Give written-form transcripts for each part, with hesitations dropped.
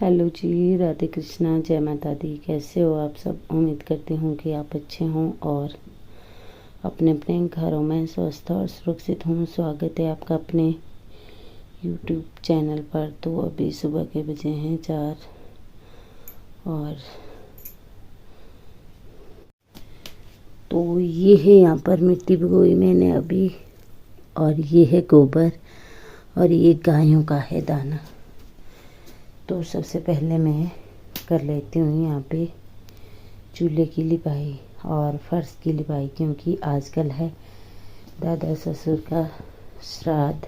Hello जी, राधे कृष्णा, जय माता दी। कैसे हो आप सब? उम्मीद करती हूँ कि आप अच्छे हों और अपने अपने घरों में स्वस्थ और सुरक्षित हों। स्वागत है आपका अपने यूट्यूब चैनल पर। तो अभी सुबह के बजे हैं 4 और तो ये है यहाँ पर मिट्टी भिगोई मैंने अभी, और ये है गोबर और ये गायों का है दाना। तो सबसे पहले मैं कर लेती हूँ यहाँ पे चूल्हे की लिपाई और फर्श की लिपाई, क्योंकि आजकल है दादा ससुर का श्राद्ध।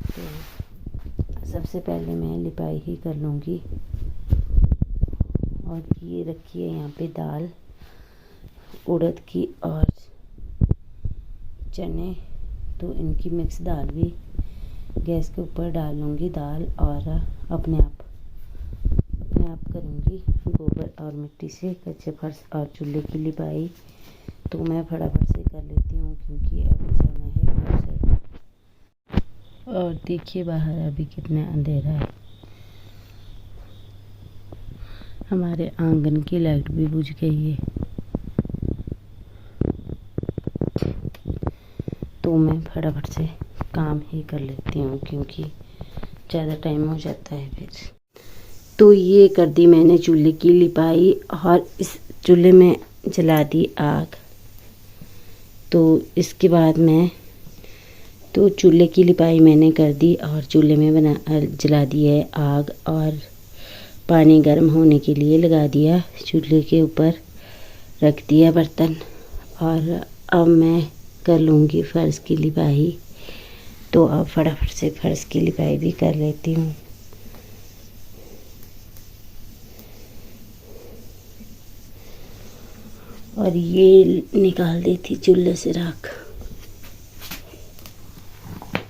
तो सबसे पहले मैं लिपाई ही कर लूँगी। और ये रखी है यहाँ पे दाल उड़द की और चने, तो इनकी मिक्स दाल भी गैस के ऊपर डाल लूँगी दाल, और अपने आप करूँगी गोबर और मिट्टी से कच्चे फर्श और चूल्हे की लिपाई। तो मैं फटाफट से कर लेती हूँ क्योंकि अभी जाना है घर से। और देखिए बाहर अभी कितना अंधेरा है। हमारे आंगन की लाइट भी बुझ गई है। तो मैं फटाफट से काम ही कर लेती हूँ क्योंकि ज़्यादा टाइम हो जाता है फिर। तो ये कर दी मैंने चूल्हे की लिपाई और इस चूल्हे में जला दी आग। तो इसके बाद मैं चूल्हे की लिपाई मैंने कर दी और चूल्हे में जला दी है आग, और पानी गर्म होने के लिए लगा दिया। चूल्हे के ऊपर रख दिया बर्तन, और अब मैं कर लूँगी फर्श की लिपाई। तो अब फटाफट से फर्श की लिपाई भी कर लेती हूँ। और ये निकाल दी थी चूल्हे से राख।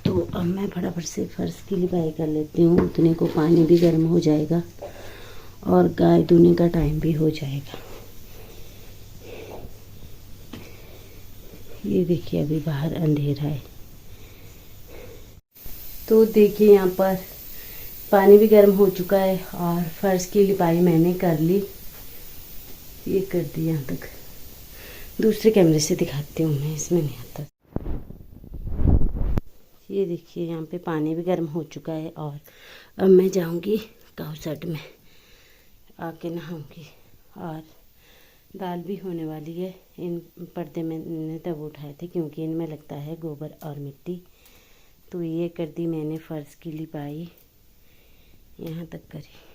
तो अब मैं फटाफट से फर्श की लिपाई कर लेती हूँ, उतने को पानी भी गर्म हो जाएगा और गाय धोने का टाइम भी हो जाएगा। ये देखिए अभी बाहर अंधेरा है। तो देखिए यहाँ पर पानी भी गर्म हो चुका है और फर्श की लिपाई मैंने कर ली। ये कर दी यहाँ तक। दूसरे कैमरे से दिखाती हूँ मैं, इसमें नहीं आता। ये देखिए यहाँ पे पानी भी गर्म हो चुका है और अब मैं जाऊँगी काऊ सेट में, आके नहाऊँगी। और दाल भी होने वाली है। इन पर्दे मैंने तब उठाए थे क्योंकि इनमें लगता है गोबर और मिट्टी। तो ये कर दी मैंने फर्श की लिपाई, यहाँ तक करी।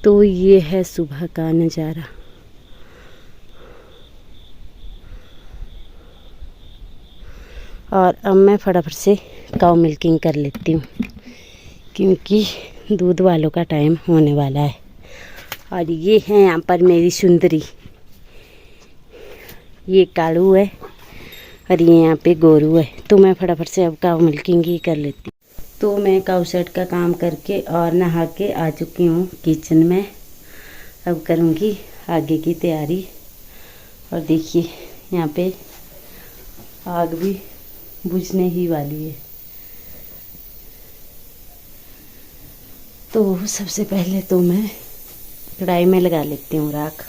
तो ये है सुबह का नज़ारा। और अब मैं फटाफट से काऊ मिल्किंग कर लेती हूँ क्योंकि दूध वालों का टाइम होने वाला है। और ये है यहाँ पर मेरी सुंदरी, ये कालू है और ये यहाँ पे गोरू है। तो मैं फटाफट से अब काऊ मिल्किंग ही कर लेती हूँ। तो मैं काऊ सेट का काम करके और नहा के आ चुकी हूँ किचन में। अब करूँगी आगे की तैयारी। और देखिए यहाँ पे आग भी बुझने ही वाली है। तो सबसे पहले तो मैं कढ़ाई में लगा लेती हूँ राख।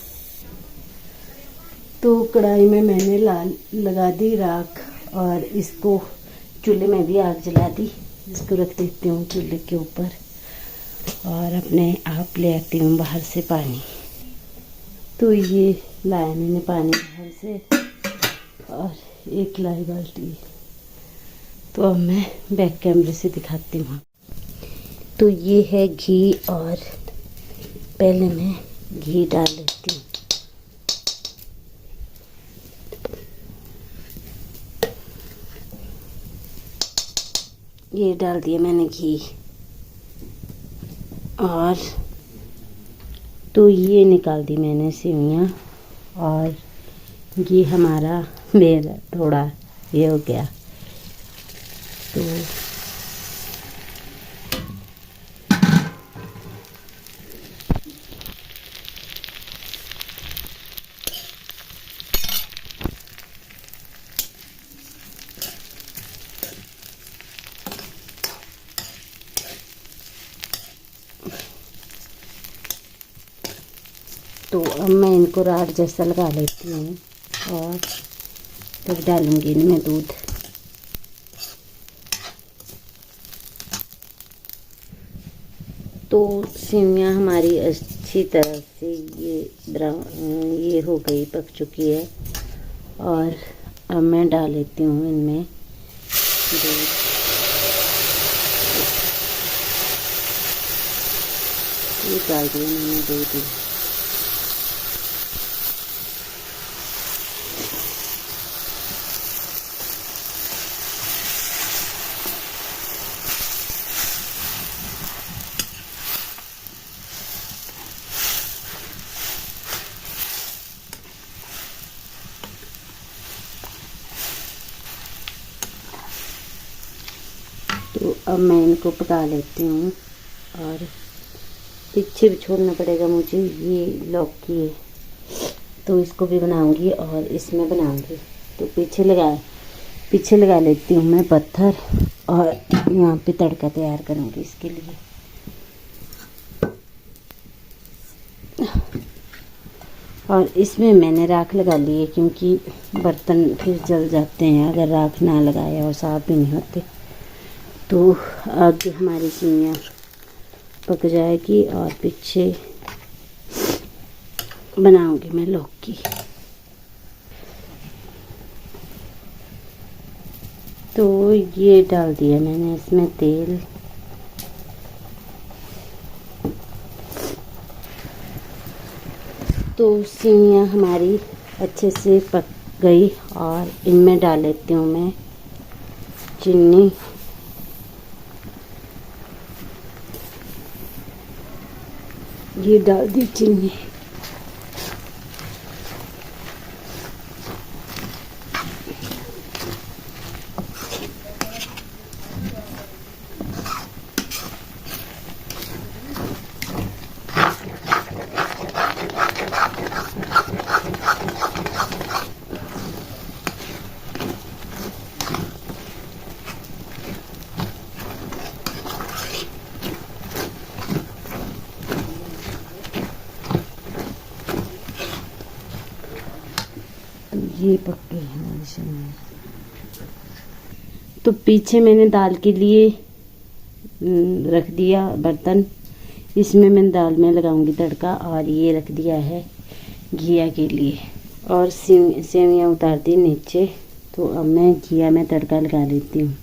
तो कढ़ाई में मैंने लगा दी राख और इसको चूल्हे में भी आग जला दी। इसको रख देती हूँ चूल्हे के ऊपर और अपने आप ले आती हूँ बाहर से पानी। तो ये लाया मैंने पानी बाहर से और एक लाई बाल्टी। तो अब मैं बैक कैमरे से दिखाती हूँ। तो ये है घी और पहले मैं घी डाल लेती हूँ। ये डाल दिया मैंने घी। और तो ये निकाल दी मैंने सेवइयाँ और ये हमारा मेरा थोड़ा ये हो गया। तो अब मैं इनको राड जैसा लगा लेती हूँ और फिर डालूँगी इनमें दूध। तो सेवइयाँ हमारी अच्छी तरह से ये हो गई, पक चुकी है। और अब मैं डाल लेती हूँ इनमें दूध। ये डाल दिया मैंने दूध। तो अब मैं इनको पका लेती हूँ। और पीछे भी छोड़ना पड़ेगा मुझे, ये लौकी है तो इसको भी बनाऊंगी और इसमें बनाऊंगी। तो पीछे लगा लेती हूँ मैं पत्थर और यहाँ पे तड़का तैयार करूँगी इसके लिए। और इसमें मैंने राख लगा ली है क्योंकि बर्तन फिर जल जाते हैं अगर राख ना लगाए और साफ भी नहीं होते। तो आगे हमारी सेवइयाँ पक जाएगी और पीछे बनाऊंगी मैं लौकी। तो ये डाल दिया मैंने इसमें तेल। तो सेवइयाँ हमारी अच्छे से पक गई और इनमें डाल लेती हूँ मैं चीनी। ये डाल दी चीनी। ये पक गई हमारी सेवइयाँ। तो पीछे मैंने दाल के लिए रख दिया बर्तन, इसमें मैं दाल में लगाऊंगी तड़का। और ये रख दिया है घिया के लिए और सेवइयाँ उतार दी नीचे। तो अब मैं घिया में तड़का लगा लेती हूँ।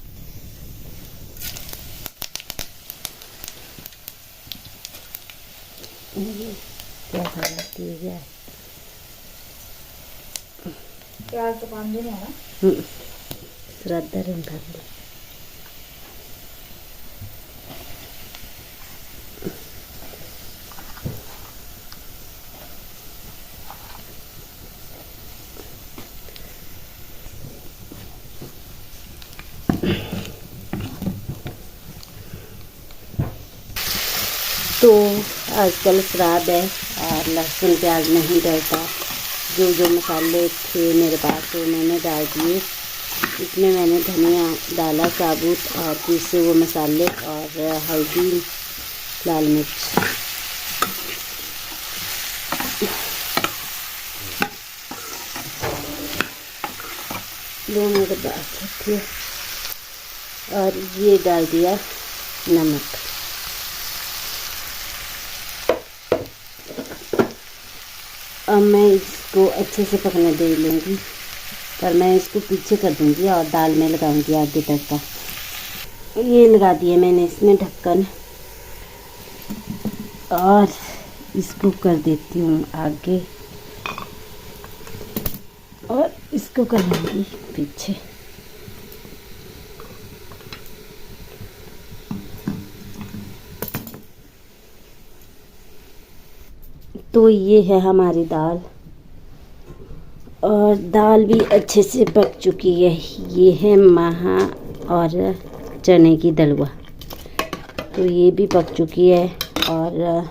क्या खाती है प्याज तो पान देना है ना। श्रद्धा रंग कर लो। तो आजकल श्राद्ध है और लहसुन प्याज नहीं डलता। जो मसाले थे मेरे पास वो मैंने डाल दिए। इसमें मैंने धनिया डाला साबुत और पीसे वो मसाले और हल्दी, लाल मिर्च। दोनों के बाद रखिए और ये डाल दिया नमक। अब मैं इसको अच्छे से पकने दे लूँगी, पर मैं इसको पीछे कर दूँगी और दाल में लगाऊँगी आगे तड़का। ये लगा दिया मैंने इसमें ढक्कन और इसको कर देती हूँ आगे और इसको कर लूँगी पीछे। तो ये है हमारी दाल और दाल भी अच्छे से पक चुकी है। ये है महा और चने की दलवा, तो ये भी पक चुकी है। और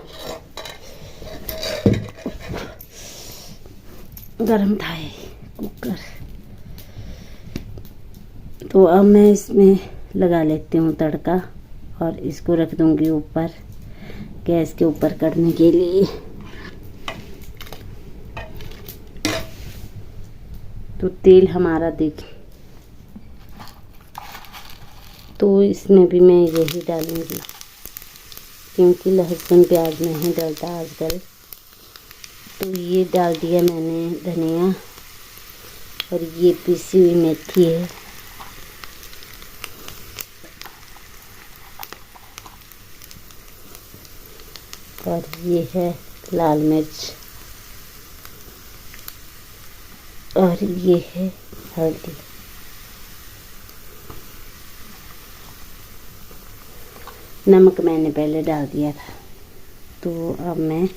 गरम था ये कुकर। तो अब मैं इसमें लगा लेती हूँ तड़का और इसको रख दूँगी ऊपर, गैस के ऊपर करने के लिए। तो तेल हमारा देख, तो इसमें भी मैं यही डालूंगी क्योंकि लहसुन प्याज नहीं डलता आजकल। तो ये डाल दिया मैंने धनिया, और ये पिसी हुई मेथी है। और ये है लाल मिर्च, और ये है हल्दी। नमक मैंने पहले डाल दिया था। तो अब मैं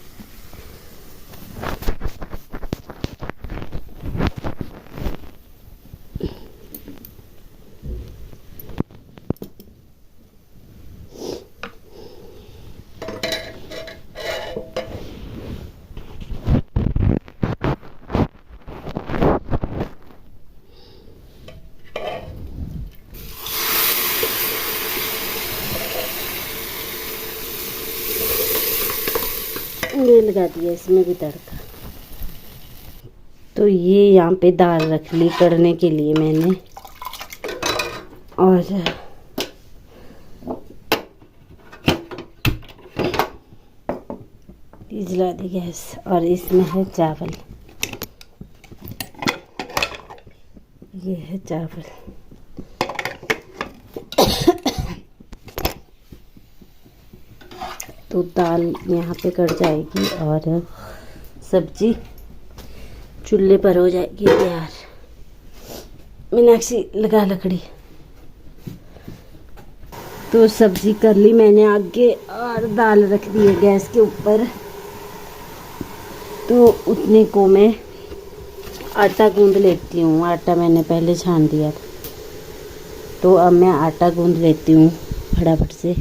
ये लगा दिया इसमें भी तड़का। तो ये यहाँ पे दाल रख ली कढ़ने के लिए मैंने, और जला दी गैस। और इसमें है चावल, ये है चावल। तो दाल यहाँ पे कट जाएगी और सब्जी चूल्हे पर हो जाएगी तैयार। मीनाक्षी लगा लकड़ी। तो सब्जी कर ली मैंने आगे और दाल रख दी है गैस के ऊपर। तो उतने को मैं आटा गूंद लेती हूँ। आटा मैंने पहले छान दिया था, तो अब मैं आटा गूंद लेती हूँ फटाफट से।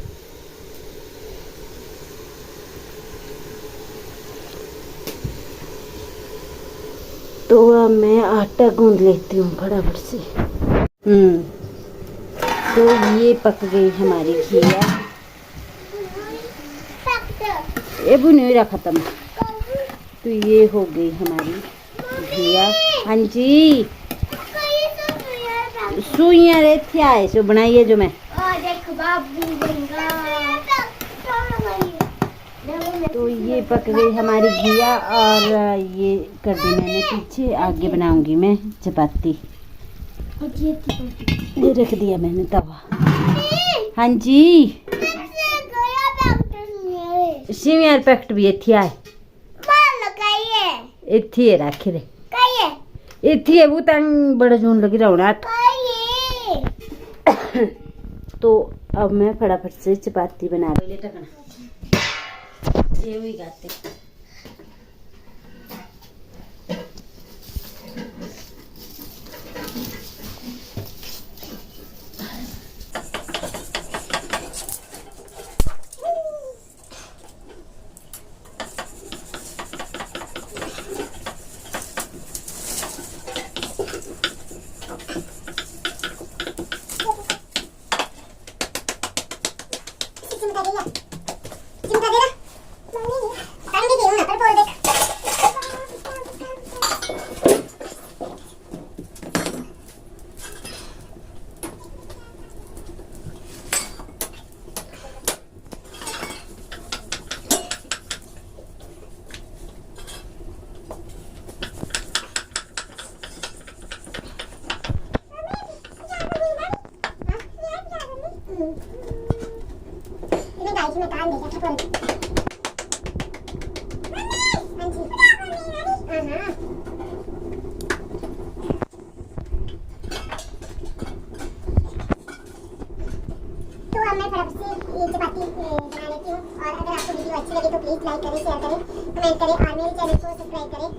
तो अब मैं आटा गूंद लेती हूँ फटाफट से। तो ये पक गई हमारी घिया। ये बुनी रखा खत्म। तो ये हो गई हमारी घिया। हाँ जी, सुइयां रेथिया है सो बनाइए जो मैं। तो ये पक गई हमारी घिया, और ये कर दी मैंने पीछे। आगे बनाऊंगी मैं चपाती। ये रख दिया मैंने तवा। हाँ जी, सिवियार पैकेट भी इत्थे आए, इत्थे रख दे, इत्थे वो तंग बड़ा जून लगी रहा। तो अब मैं फटाफट से चपाती बना रही हूँ। ये हुई गाते। मैं फटाफट से ये चपाती बना लेती हूँ। और अगर आपको वीडियो अच्छी लगे तो प्लीज़ लाइक करें, शेयर करें, कमेंट करें, और मेरे चैनल को सब्सक्राइब करें।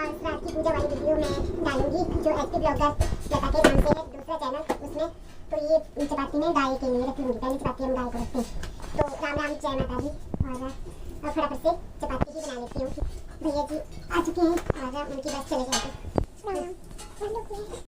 और रात की पूजा वाली वीडियो मैं डालूंगी जो एचपी ब्लॉगर लता के नाम से है, दूसरा चैनल उसमें। तो ये चपाती मैं गाय के लिए रखूँगी, पहले चपाती हम गाय को रखते हैं। तो राम राम, जय माता दी। और फटाफट से चपाती ही बना लेती हूँ। भैया जी आ चुके हैं और उनकी बस चले जाते हैं।